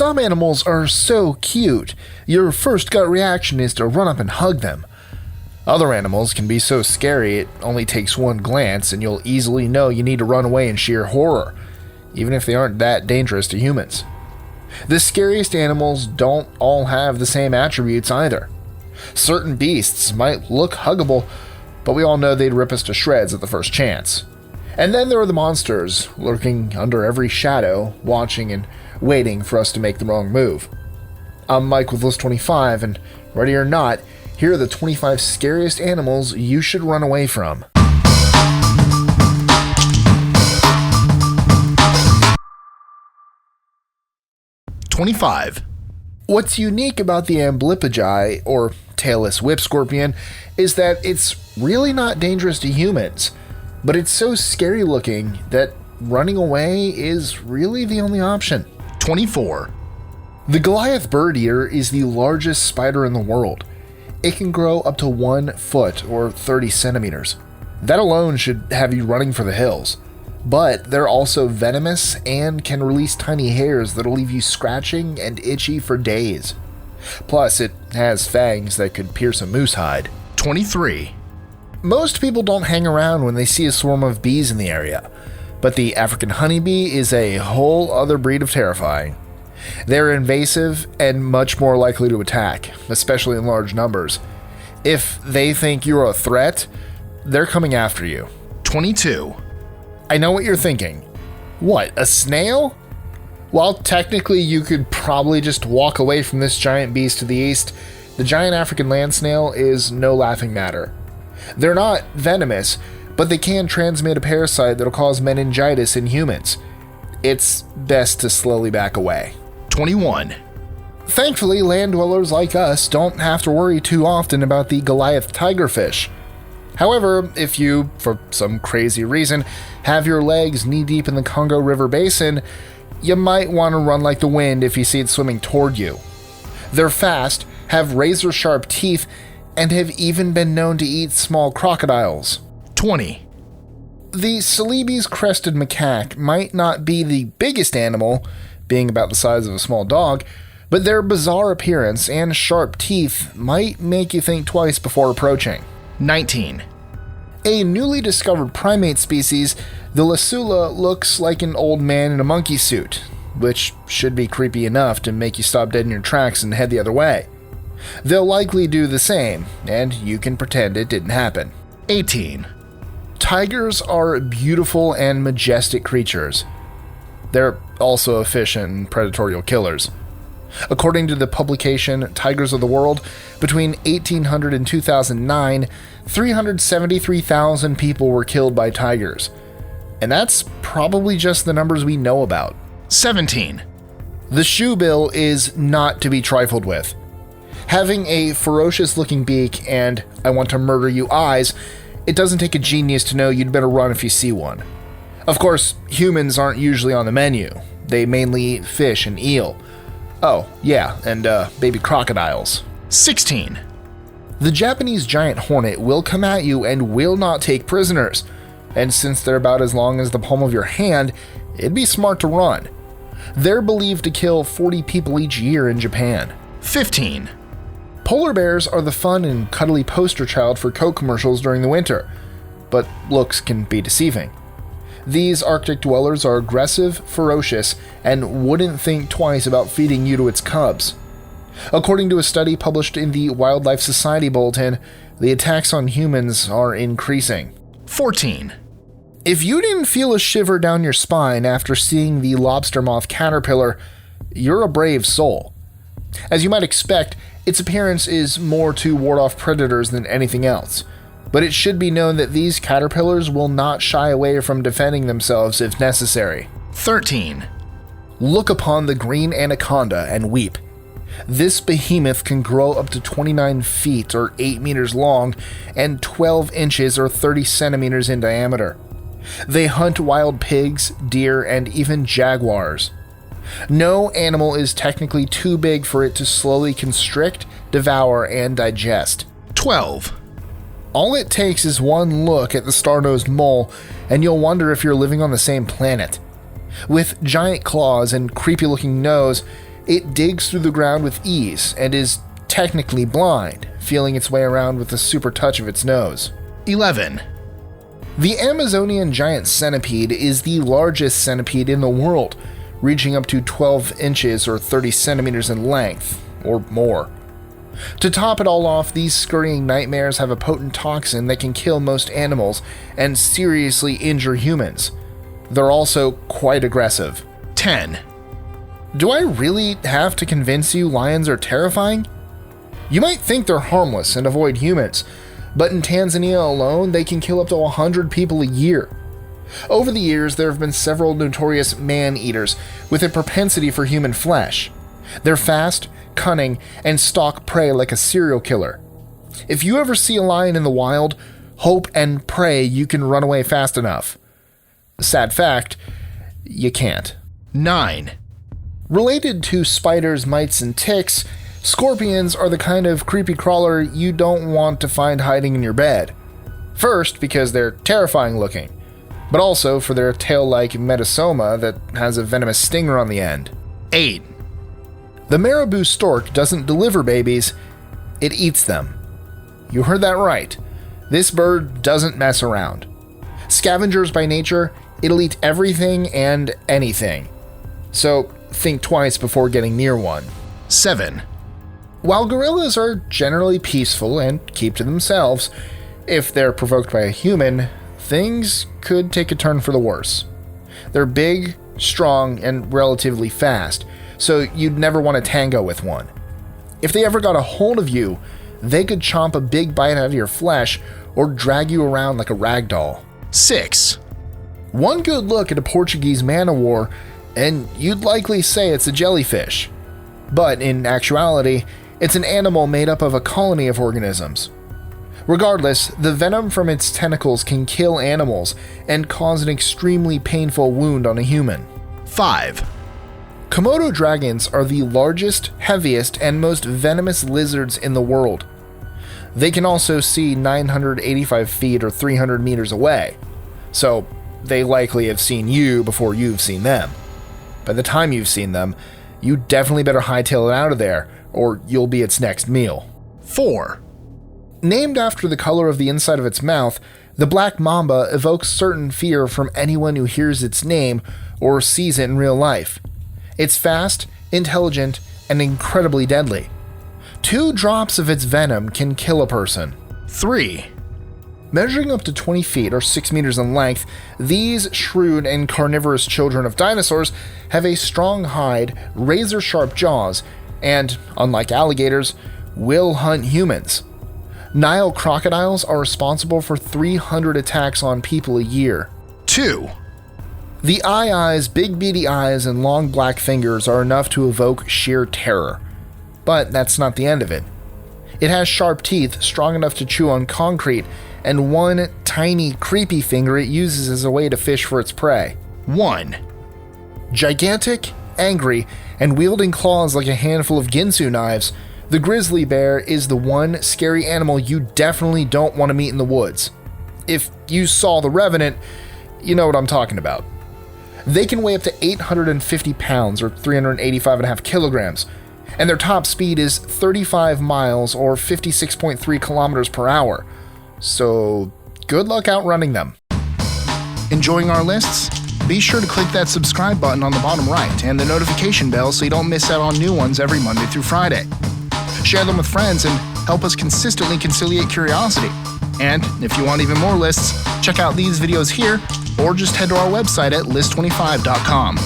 Some animals are so cute, your first gut reaction is to run up and hug them. Other animals can be so scary it only takes one glance and you'll easily know you need to run away in sheer horror, even if they aren't that dangerous to humans. The scariest animals don't all have the same attributes either. Certain beasts might look huggable, but we all know they'd rip us to shreds at the first chance. And then there are the monsters, lurking under every shadow, watching and waiting for us to make the wrong move. I'm Mike with List 25, and ready or not, here are the 25 scariest animals you should run away from. #25. What's unique about the amblypygi, or Tailless Whip Scorpion, is that it's really not dangerous to humans, but it's so scary looking that running away is really the only option. 24. The Goliath Birdeater is the largest spider in the world. It can grow up to 1 foot or 30 centimeters. That alone should have you running for the hills. But they're also venomous and can release tiny hairs that'll leave you scratching and itchy for days. Plus, it has fangs that could pierce a moose hide. 23. Most people don't hang around when they see a swarm of bees in the area, but the African honeybee is a whole other breed of terrifying. They're invasive and much more likely to attack, especially in large numbers. If they think you're a threat, they're coming after you. 22. I know what you're thinking. What, a snail? While technically you could probably just walk away from this giant beast to the east, the Giant African Land Snail is no laughing matter. They're not venomous, but they can transmit a parasite that'll cause meningitis in humans. It's best to slowly back away. 21. Thankfully, land dwellers like us don't have to worry too often about the Goliath Tigerfish. However, if you, for some crazy reason, have your legs knee-deep in the Congo River Basin, you might want to run like the wind if you see it swimming toward you. They're fast, have razor-sharp teeth, and have even been known to eat small crocodiles. 20. The Celebes crested macaque might not be the biggest animal, being about the size of a small dog, but their bizarre appearance and sharp teeth might make you think twice before approaching. 19. A newly discovered primate species, the Lesula looks like an old man in a monkey suit, which should be creepy enough to make you stop dead in your tracks and head the other way. They'll likely do the same, and you can pretend it didn't happen. 18. Tigers are beautiful and majestic creatures. They're also efficient and predatory killers. According to the publication Tigers of the World, between 1800 and 2009, 373,000 people were killed by tigers. And that's probably just the numbers we know about. 17. The shoebill is not to be trifled with. Having a ferocious-looking beak and "I want to murder you" eyes, it doesn't take a genius to know you'd better run if you see one. Of course, humans aren't usually on the menu. They mainly eat fish and eel. Oh, yeah, and baby crocodiles. 16. The Japanese giant hornet will come at you and will not take prisoners. And since they're about as long as the palm of your hand, it'd be smart to run. They're believed to kill 40 people each year in Japan. 15. Polar bears are the fun and cuddly poster child for Coke commercials during the winter, but looks can be deceiving. These Arctic dwellers are aggressive, ferocious, and wouldn't think twice about feeding you to its cubs. According to a study published in the Wildlife Society Bulletin, the attacks on humans are increasing. 14. If you didn't feel a shiver down your spine after seeing the lobster moth caterpillar, you're a brave soul. As you might expect, its appearance is more to ward off predators than anything else. But it should be known that these caterpillars will not shy away from defending themselves if necessary. 13. Look upon the Green Anaconda and weep. This behemoth can grow up to 29 feet or 8 meters long and 12 inches or 30 centimeters in diameter. They hunt wild pigs, deer, and even jaguars. No animal is technically too big for it to slowly constrict, devour, and digest. 12. All it takes is one look at the star-nosed mole, and you'll wonder if you're living on the same planet. With giant claws and creepy-looking nose, It digs through the ground with ease and is technically blind, feeling its way around with a super touch of its nose. 11. The Amazonian giant centipede is the largest centipede in the world, reaching up to 12 inches or 30 centimeters in length, or more. To top it all off, these scurrying nightmares have a potent toxin that can kill most animals and seriously injure humans. They're also quite aggressive. 10. Do I really have to convince you lions are terrifying? You might think they're harmless and avoid humans, but in Tanzania alone, they can kill up to 100 people a year. Over the years, there have been several notorious man-eaters with a propensity for human flesh. They're fast, cunning, and stalk prey like a serial killer. If you ever see a lion in the wild, hope and pray you can run away fast enough. Sad fact, you can't. 9. Related to spiders, mites, and ticks, scorpions are the kind of creepy crawler you don't want to find hiding in your bed. First, because they're terrifying looking, but also for their tail-like metasoma that has a venomous stinger on the end. 8. The Marabou Stork doesn't deliver babies, it eats them. You heard that right. This bird doesn't mess around. Scavengers by nature, it'll eat everything and anything. So think twice before getting near one. 7. While gorillas are generally peaceful and keep to themselves, if they're provoked by a human, things could take a turn for the worse. They're big, strong, and relatively fast, so you'd never want to tango with one. If they ever got a hold of you, they could chomp a big bite out of your flesh or drag you around like a rag doll. 6. One good look at a Portuguese man-o'-war, and you'd likely say it's a jellyfish. But in actuality, it's an animal made up of a colony of organisms. Regardless, the venom from its tentacles can kill animals and cause an extremely painful wound on a human. 5. Komodo dragons are the largest, heaviest, and most venomous lizards in the world. They can also see 985 feet or 300 meters away, so they likely have seen you before you've seen them. By the time you've seen them, you definitely better hightail it out of there, or you'll be its next meal. 4. Named after the color of the inside of its mouth, the Black Mamba evokes certain fear from anyone who hears its name or sees it in real life. It's fast, intelligent, and incredibly deadly. 2 drops of its venom can kill a person. 3. Measuring up to 20 feet or 6 meters in length, these shrewd and carnivorous children of dinosaurs have a strong hide, razor-sharp jaws, and, unlike alligators, will hunt humans. Nile crocodiles are responsible for 300 attacks on people a year. 2. The eye's big beady eyes and long black fingers are enough to evoke sheer terror. But that's not the end of it. It has sharp teeth strong enough to chew on concrete, and one tiny, creepy finger it uses as a way to fish for its prey. 1. Gigantic, angry, and wielding claws like a handful of Ginsu knives, the grizzly bear is the one scary animal you definitely don't want to meet in the woods. If you saw the Revenant, you know what I'm talking about. They can weigh up to 850 pounds or 385.5 kilograms, and their top speed is 35 miles or 56.3 kilometers per hour. So good luck outrunning them. Enjoying our lists? Be sure to click that subscribe button on the bottom right and the notification bell so you don't miss out on new ones every Monday through Friday. Share them with friends and help us consistently conciliate curiosity. And if you want even more lists, check out these videos here or just head to our website at list25.com.